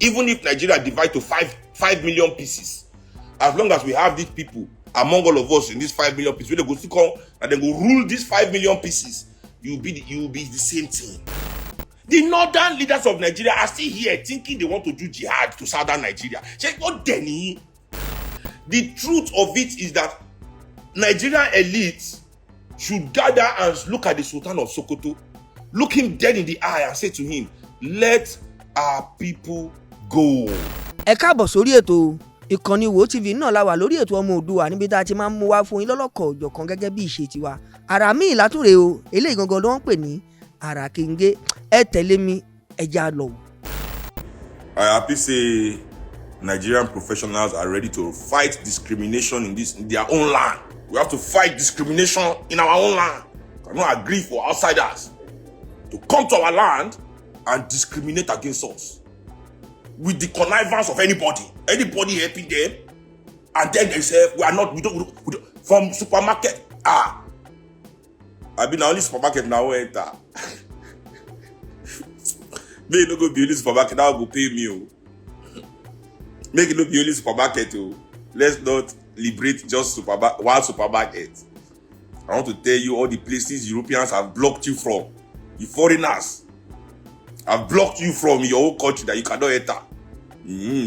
Even if Nigeria divide to 5 million pieces, as long as we have these people among all of us in these 5 million pieces, when they go to come and then go rule these 5 million pieces, you will be the same thing. The northern leaders of Nigeria are still here thinking they want to do jihad to southern Nigeria. The truth of it is that Nigerian elites should gather and look at the Sultan of Sokoto, look him dead in the eye and say to him, let our people go. Ẹ káàbọ̀ sórí ètò ìkànnì Wo TV náà la wà lórí ètò ọmọ Oòduà níbi tá a ti máa ń mú wá fún yín lọ́lọ́kọ̀ òjọ̀kan gẹ́gẹ́ bí ìṣe tiwa. Àrà míì látúrè o, eléyìí gangan ló ń pè ní àrà kéńgé. Ẹ tẹ̀lé mi, ẹ já lọ. I happy say Nigerian professionals are ready to fight discrimination in their own land. We have to fight discrimination in our own land. We cannot agree for outsiders to come to our land and discriminate against us with the connivance of anybody helping them, and then they say we don't from supermarket. I been only supermarket now enter. Make no go be only supermarket now go pay me. Make it no be only supermarket. Let's not liberate just one supermarket. I want to tell you all the places Europeans have blocked you from. You foreigners have blocked you from your own country that you cannot enter.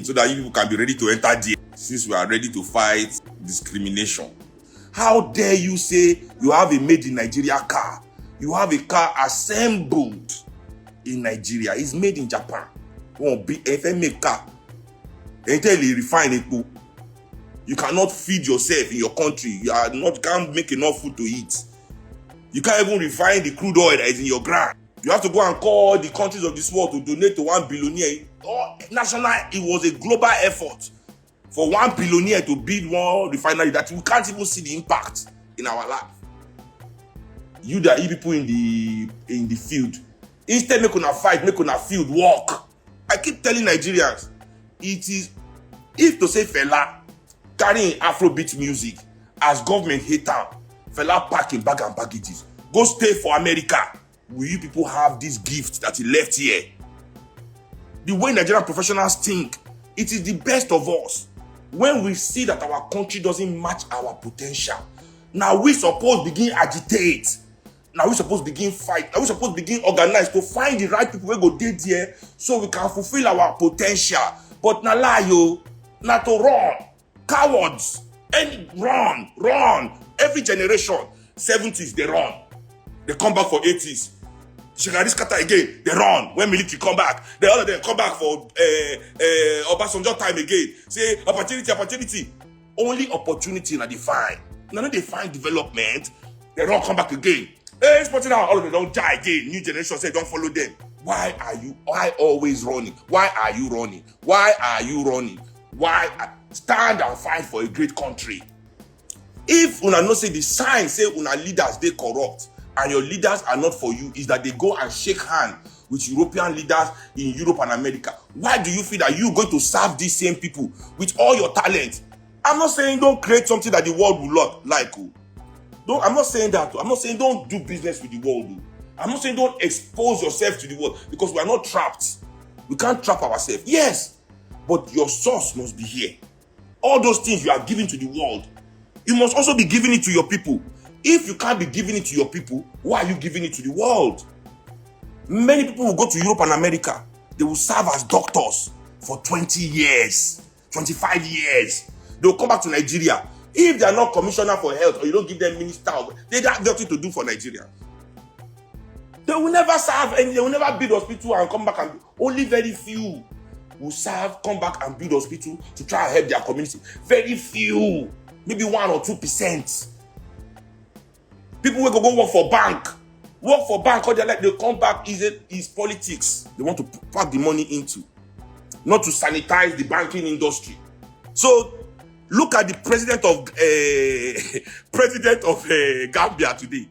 So that you people can be ready to enter there. Since we are ready to fight discrimination. How dare you say you have a made in Nigeria car? You have a car assembled in Nigeria. It's made in Japan. If I make car, until you refine it, you cannot feed yourself in your country. Can't make enough food to eat. You can't even refine the crude oil that is in your ground. You have to go and call the countries of this world to donate to 1 billionaire. It was a global effort for 1 billionaire to build one refinery that we can't even see the impact in our life. You people in the field, instead make una fight, make una field work. I keep telling Nigerians, it is if to say Fela carrying Afrobeat music as government hater, Fela packing bag and baggages, go stay for America. Will you people have this gift that he left here? The way Nigerian professionals think, it is the best of us. When we see that our country doesn't match our potential, now we suppose begin agitate. Now we suppose begin fight. Now we suppose begin organize to find the right people who go dey there so we can fulfill our potential. But na lie yo, na to run. Cowards. Run. Every generation, 70s they run. They come back for 80s. Shekari scatter again, they run. When military come back, the other them come back for Obasanjo time again. Say opportunity. Only opportunity na define. Now they find development, they run come back again. Hey, sporting out, all of them don't die again. New generation say don't follow them. Why always running? Why are you running? Stand and fight for a great country. If una know say the sign say una leaders they corrupt, and your leaders are not for you, is that they go and shake hands with European leaders in Europe and America. Why do you feel that you're going to serve these same people with all your talent? I'm not saying don't create something that the world will not like. I'm not saying that. I'm not saying don't do business with the world. I'm not saying don't expose yourself to the world, because we are not trapped. We can't trap ourselves. Yes, but your source must be here. All those things you are giving to the world, you must also be giving it to your people. If you can't be giving it to your people, why are you giving it to the world? Many people will go to Europe and America. They will serve as doctors for 20 years, 25 years. They will come back to Nigeria. If they are not commissioner for health or you don't give them minister, they have nothing to do for Nigeria. They will never serve and they will never build hospital and come back, and only very few will serve, come back and build hospital to try and help their community. Very few, maybe 1 or 2%. People will go work for bank, all they like, they come back is politics. They want to pack the money into, not to sanitize the banking industry. So look at the president of Gambia today.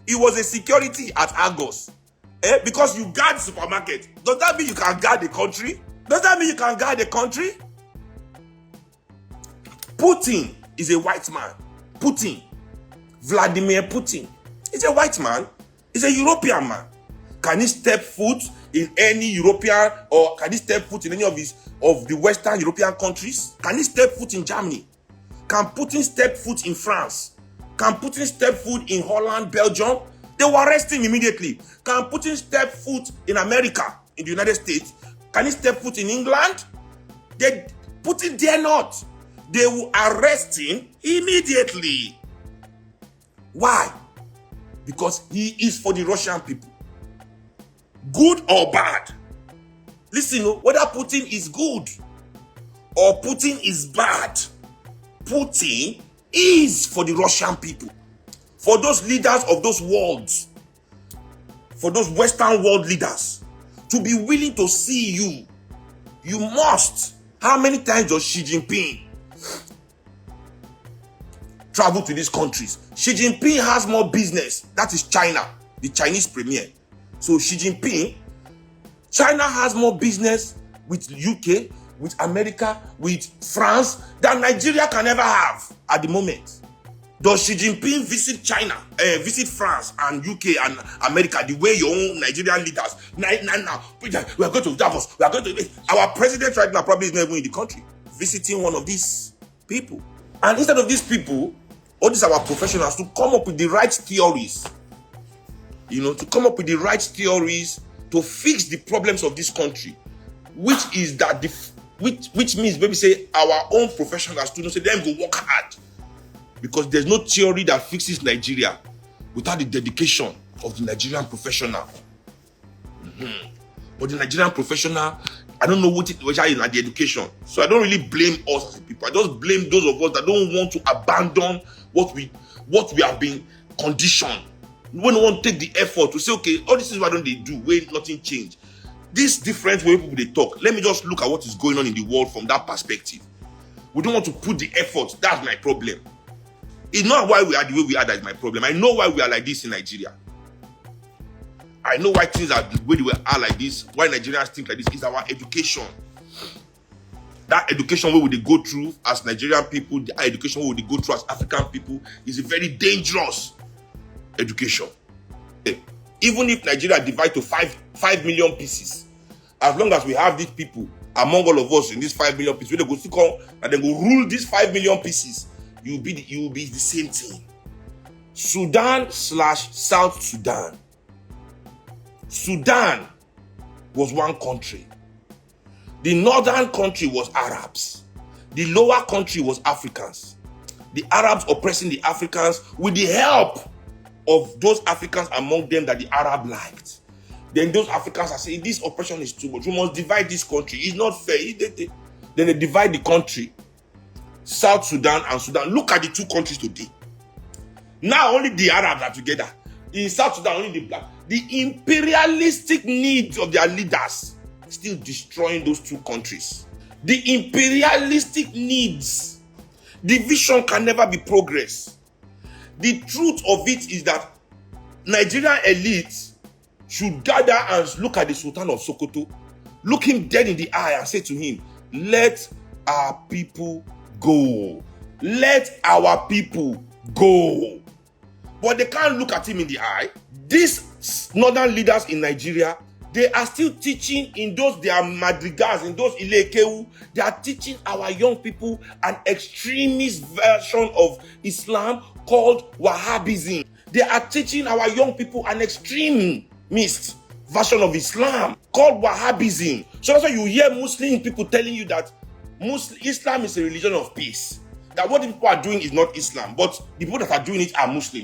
He was a security at Argos. Because you guard the supermarket, does that mean you can guard the country? Putin is a white man. Vladimir Putin is a white man. He's a European man. Can he step foot in any European, or can he step foot in any of the Western European countries? Can he step foot in Germany? Can Putin step foot in France? Can Putin step foot in Holland, Belgium? They will arrest him immediately. Can Putin step foot in America, in the United States? Can he step foot in England? Putin dare not. They will arrest him immediately. Why? Because he is for the Russian people. Good or bad. Listen, whether Putin is good or Putin is bad, Putin is for the Russian people. For those leaders of those worlds, for those Western world leaders, to be willing to see you, you must. How many times does Xi Jinping travel to these countries? Xi Jinping has more business. That is China, the Chinese premier. So Xi Jinping, China has more business with UK, with America, with France than Nigeria can ever have at the moment. Does Xi Jinping visit China, visit France and UK and America the way your own Nigerian leaders? Now, we are going to Davos. We are going to. Our president right now probably is not even in the country, visiting one of these people. And instead of these people, all these our professionals to come up with the right theories, to come up with the right theories to fix the problems of this country, which is that which means maybe say our own professionals students say them go work hard. Because there's no theory that fixes Nigeria without the dedication of the Nigerian professional. But the Nigerian professional, I don't know which is in the education. So I don't really blame us as people. I just blame those of us that don't want to abandon what we have been conditioned. We don't want to take the effort to say, okay, all this is why don't they do, where nothing change. This different way people they talk. Let me just look at what is going on in the world from that perspective. We don't want to put the effort. That's my problem. It's not why we are the way we are that is my problem. I know why we are like this in Nigeria. I know why things are the way we are like this. Why Nigerians think like this is our education. That education where we go through as Nigerian people, the education where we go through as African people is a very dangerous education. Even if Nigeria divides to 5 million pieces, as long as we have these people among all of us in these 5 million pieces, they go still come and then go rule these 5 million pieces. You will be the same thing. Sudan/South Sudan. Sudan was one country. The northern country was Arabs. The lower country was Africans. The Arabs oppressing the Africans with the help of those Africans among them that the Arab liked. Then those Africans are saying, this oppression is too much. We must divide this country. It's not fair. Then they divide the country. South Sudan and Sudan. Look at the two countries today. Now only the Arabs are together. In South Sudan, only the black. The imperialistic needs of their leaders still destroying those two countries. The imperialistic needs. Division can never be progress. The truth of it is that Nigerian elites should gather and look at the Sultan of Sokoto, look him dead in the eye and say to him, let our people go. Let our people go. But they can't look at him in the eye. These northern leaders in Nigeria, they are still teaching in those their madrigals, in those ilekeu, they are teaching our young people an extremist version of Islam called Wahabism. They are teaching our young people an extremist version of Islam called Wahabism. So that's why you hear Muslim people telling you that Islam is a religion of peace. That what the people are doing is not Islam, but the people that are doing it are Muslim.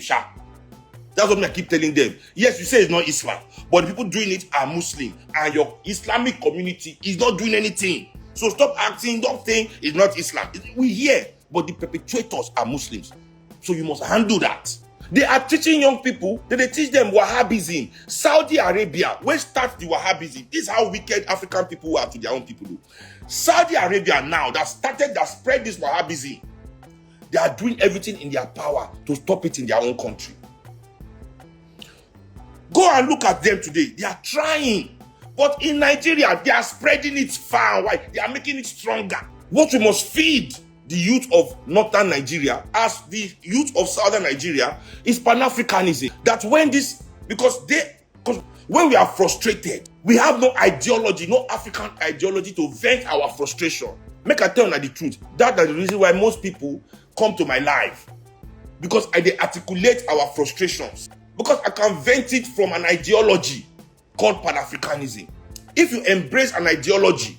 That's what I keep telling them. Yes, you say it's not Islam, but the people doing it are Muslim, and your Islamic community is not doing anything. So stop acting, don't think it's not Islam. We hear, but the perpetrators are Muslims. So you must handle that. They are teaching young people, they teach them Wahabism. Saudi Arabia, where starts the Wahabism? This is how wicked African people are to their own people. Saudi Arabia now, that spread this Wahabism, they are doing everything in their power to stop it in their own country. Go and look at them today. They are trying. But in Nigeria, they are spreading it far and wide. They are making it stronger. What we must feed the youth of northern Nigeria as the youth of southern Nigeria is Pan-Africanism. That when we are frustrated, We have no ideology, no African ideology to vent our frustration. Make I tell you the truth. That's the reason why most people come to my life. Because I dey articulate our frustrations. Because I can vent it from an ideology called Pan-Africanism. If you embrace an ideology,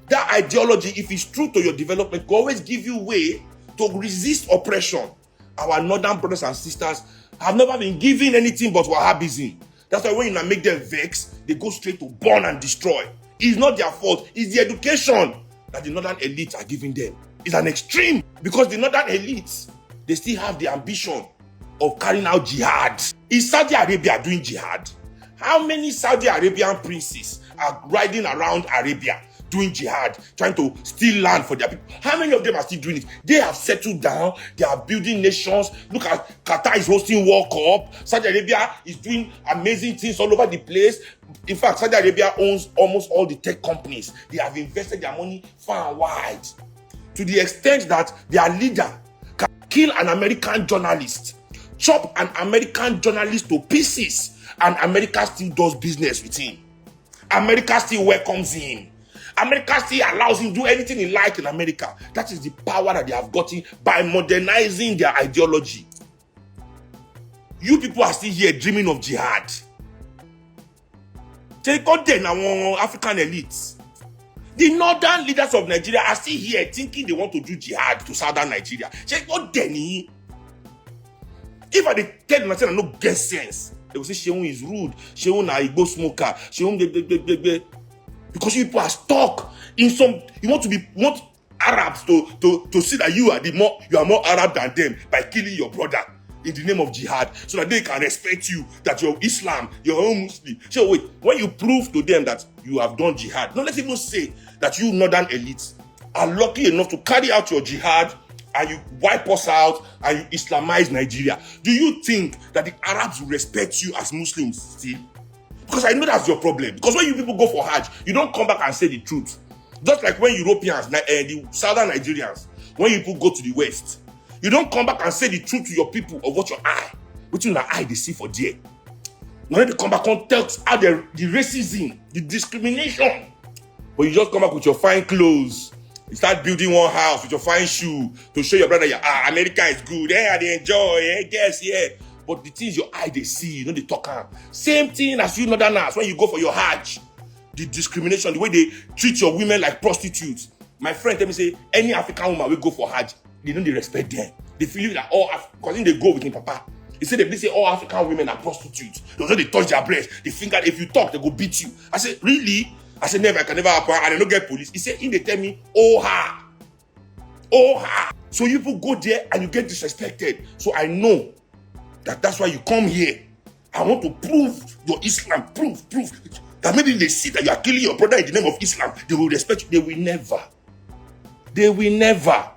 that ideology, if it's true to your development, will always give you way to resist oppression. Our northern brothers and sisters have never been given anything but Wahabism. That's why when you make them vex, they go straight to burn and destroy. It's not their fault. It's the education that the northern elites are giving them. It's an extreme because the northern elites, they still have the ambition of carrying out jihad. Is Saudi Arabia doing jihad? How many Saudi Arabian princes are riding around Arabia doing jihad, trying to steal land for their people? How many of them are still doing it? They have settled down. They are building nations. Look at Qatar is hosting World Cup. Saudi Arabia is doing amazing things all over the place. In fact, Saudi Arabia owns almost all the tech companies. They have invested their money far and wide to the extent that their leader can kill an American journalist, chop an American journalist to pieces, and America still does business with him. America still welcomes him. America still allows him to do anything he likes in America. That is the power that they have gotten by modernizing their ideology. You people are still here dreaming of jihad. Take on them African elites. The northern leaders of Nigeria are still here thinking they want to do jihad to southern Nigeria. Take on them. If I tell them I no get sense, they will say Seun is rude. Seun na Igbo smoker. Seun because you people are stuck in some. You want Arabs to see that you are more Arab than them by killing your brother in the name of jihad, so that they can respect you, that you're Islam, you're own Muslim. So wait, when you prove to them that you have done jihad, no, let's even say that you northern elites are lucky enough to carry out your jihad and you wipe us out and you Islamize Nigeria. Do you think that the Arabs will respect you as Muslims still? Because I know that's your problem. Because when you people go for Hajj, you don't come back and say the truth. Just like when Europeans, the southern Nigerians, when you people go to the West, you don't come back and say the truth to your people of what your eye, what your eye they see for there. Now they come back and tell how the racism, the discrimination. But you just come back with your fine clothes. You start building one house with your fine shoe to show your brother, America is good. Yeah, they enjoy. Yes, yeah. But the things your eye they see, they talk. Same thing as you northerners when you go for your Hajj. The discrimination, the way they treat your women like prostitutes. My friend tell me say any African woman will go for Hajj, they respect them. They feel that all because they go with him papa. He said they say all African women are prostitutes. They touch their breasts, they think that if you talk, they go beat you. I said, really? I said, never, I can never happen, and I don't get police. He said, they tell me, oh ha. So you people go there and you get disrespected. So I know that's why you come here. I want to prove your Islam, prove. That maybe they see that you are killing your brother in the name of Islam, they will respect you. They will never.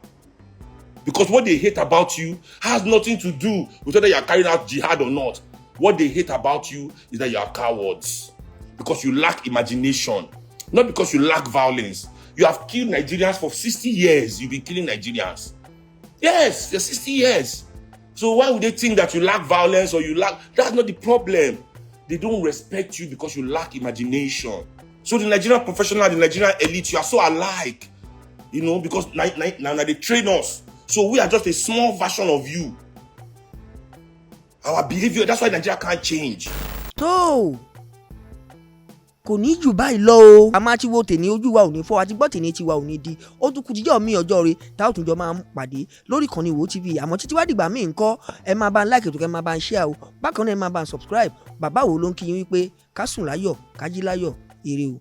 Because what they hate about you has nothing to do with whether you are carrying out jihad or not. What they hate about you is that you are cowards. Because you lack imagination. Not because you lack violence. You have killed Nigerians for 60 years. You've been killing Nigerians. Yes, 60 years. So why would they think that you lack violence or you lack... That's not the problem. They don't respect you because you lack imagination. So the Nigerian professional and the Nigerian elite, you are so alike. Because now they train us. So we are just a small version of you. Our behavior, that's why Nigeria can't change. So, kò ní jù báyìí lọ o. A máa ti wo tèmi ojú wa ò ní fọ́ àti gbọ́ tèmi tiwa ò ní di. Ó tún kù jíjọ́ mi ọjọ́ rẹ̀ tá ò tún jọ máa ń pàdé lórí ìkànnì Wo TV. Àmọ́ títí wá dìgbà míì ńkọ́ ẹ máa bá ń like ètò kẹ́ máa bá ń share o. Bákan náà ẹ máa bá ń subscribe. Bàbá wo ló ń kí yín wípé ká sùn láyọ̀ ká jí láyọ̀ ire o.